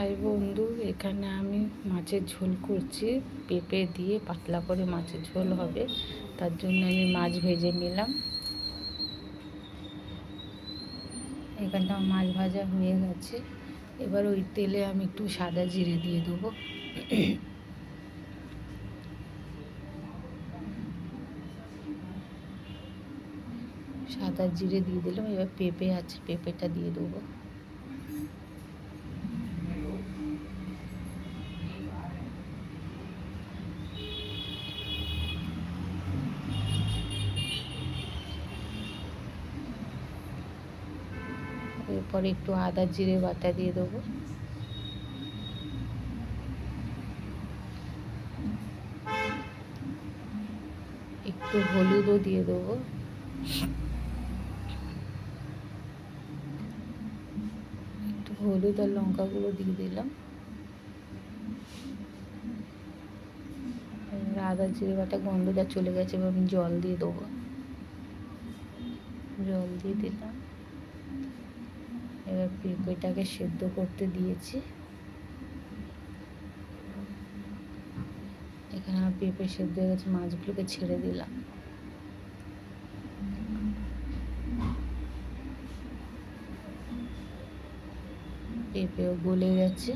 High বন্ধু, এখানে আমি মাছের ঝোল করছি। পেঁপে দিয়ে পাতলা করে মাছের ঝোল হবে, তার জন্য আমি মাছ ভেজে নিলাম। এখানটা মাছ ভাজা হয়ে গেছে। এবার ওই তেলে আমি একটু সাদা জিরে দিয়ে দেবো। সাদা জিরে দিয়ে দিলাম। এবার পেঁপে আছে, পেঁপেটা দিয়ে দেবো। এরপরে একটু আদা জিরে বাটা দিয়ে দেবো। একটু হলুদও দিয়ে দেবো। একটু হলুদ আর লঙ্কা গুঁড়ো দিয়ে দিলাম। আদা জিরে বাটা গন্ধটা চলে গেছে। এবার আমি জল দিয়ে দেবো। জল দিয়ে দিলাম। এবার পেঁপেটাকে সেদ্ধ করতে দিয়েছি। এখানে আমার পেঁপে সেদ্ধ হয়ে গেছে, মাছগুলোকে ছেড়ে দিলাম। পেঁপেও গলে গেছে।